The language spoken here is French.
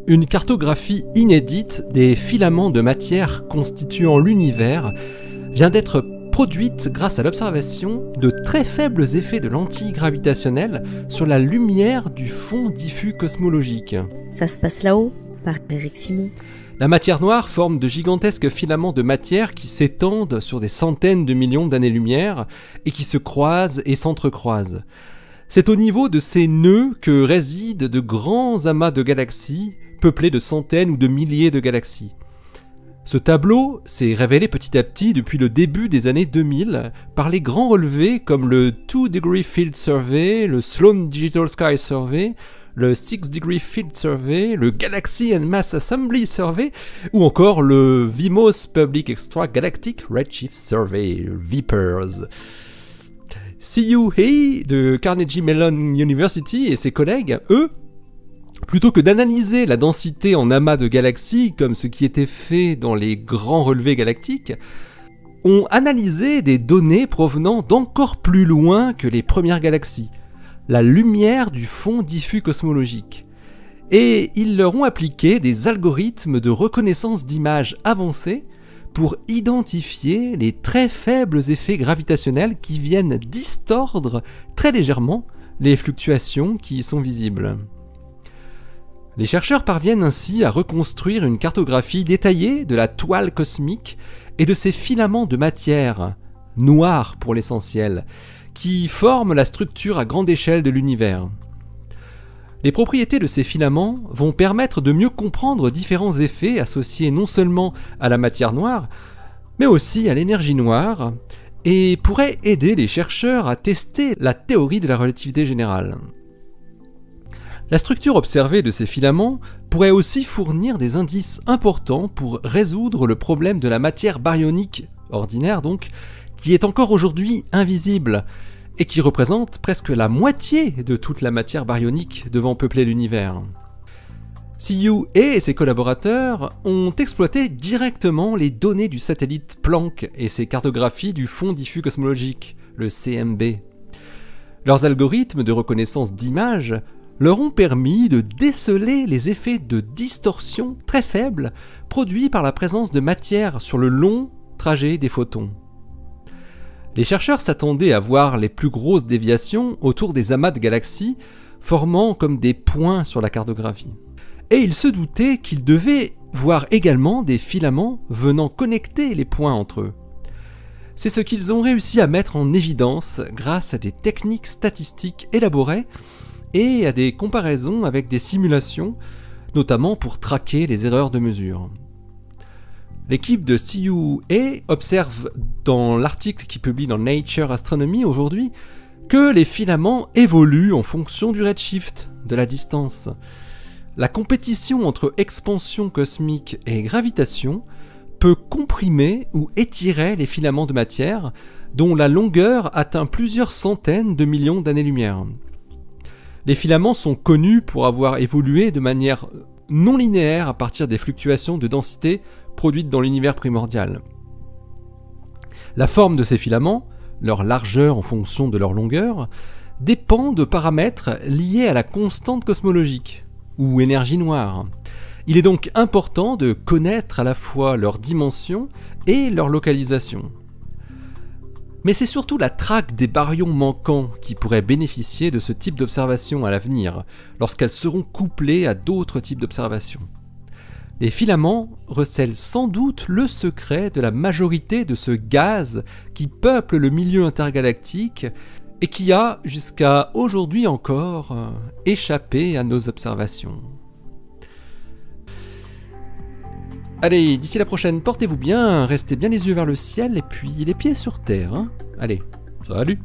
Une cartographie inédite des filaments de matière constituant l'univers vient d'être produite grâce à l'observation de très faibles effets de lentilles gravitationnelles sur la lumière du fond diffus cosmologique. Ça se passe là-haut, par Eric Simon. La matière noire forme de gigantesques filaments de matière qui s'étendent sur des centaines de millions d'années-lumière et qui se croisent et s'entrecroisent. C'est au niveau de ces nœuds que résident de grands amas de galaxies, peuplés de centaines ou de milliers de galaxies. Ce tableau s'est révélé petit à petit depuis le début des années 2000 par les grands relevés comme le 2 Degree Field Survey, le Sloan Digital Sky Survey, le 6 Degree Field Survey, le Galaxy and Mass Assembly Survey, ou encore le VIMOS Public Extragalactic Redshift Survey, VIPERS. Siyu Hei de Carnegie Mellon University et ses collègues, eux, plutôt que d'analyser la densité en amas de galaxies, comme ce qui était fait dans les grands relevés galactiques, ont analysé des données provenant d'encore plus loin que les premières galaxies, la lumière du fond diffus cosmologique. Et ils leur ont appliqué des algorithmes de reconnaissance d'images avancés pour identifier les très faibles effets gravitationnels qui viennent distordre très légèrement les fluctuations qui y sont visibles. Les chercheurs parviennent ainsi à reconstruire une cartographie détaillée de la toile cosmique et de ces filaments de matière, noirs pour l'essentiel, qui forment la structure à grande échelle de l'univers. Les propriétés de ces filaments vont permettre de mieux comprendre différents effets associés non seulement à la matière noire, mais aussi à l'énergie noire, et pourraient aider les chercheurs à tester la théorie de la relativité générale. La structure observée de ces filaments pourrait aussi fournir des indices importants pour résoudre le problème de la matière baryonique, ordinaire donc, qui est encore aujourd'hui invisible, et qui représente presque la moitié de toute la matière baryonique devant peupler l'univers. Siyu et ses collaborateurs ont exploité directement les données du satellite Planck et ses cartographies du fond diffus cosmologique, le CMB. Leurs algorithmes de reconnaissance d'images leur ont permis de déceler les effets de distorsion très faibles produits par la présence de matière sur le long trajet des photons. Les chercheurs s'attendaient à voir les plus grosses déviations autour des amas de galaxies, formant comme des points sur la cartographie. Et ils se doutaient qu'ils devaient voir également des filaments venant connecter les points entre eux. C'est ce qu'ils ont réussi à mettre en évidence grâce à des techniques statistiques élaborées et à des comparaisons avec des simulations, notamment pour traquer les erreurs de mesure. L'équipe de Siyu Hei observe dans l'article qui publie dans Nature Astronomy aujourd'hui que les filaments évoluent en fonction du redshift, de la distance. La compétition entre expansion cosmique et gravitation peut comprimer ou étirer les filaments de matière dont la longueur atteint plusieurs centaines de millions d'années-lumière. Les filaments sont connus pour avoir évolué de manière non linéaire à partir des fluctuations de densité produites dans l'univers primordial. La forme de ces filaments, leur largeur en fonction de leur longueur, dépend de paramètres liés à la constante cosmologique, ou énergie noire. Il est donc important de connaître à la fois leur dimension et leur localisation. Mais c'est surtout la traque des baryons manquants qui pourrait bénéficier de ce type d'observation à l'avenir, lorsqu'elles seront couplées à d'autres types d'observations. Les filaments recèlent sans doute le secret de la majorité de ce gaz qui peuple le milieu intergalactique et qui a, jusqu'à aujourd'hui encore, échappé à nos observations. Allez, d'ici la prochaine, portez-vous bien, restez bien les yeux vers le ciel et puis les pieds sur terre. Hein. Allez, salut!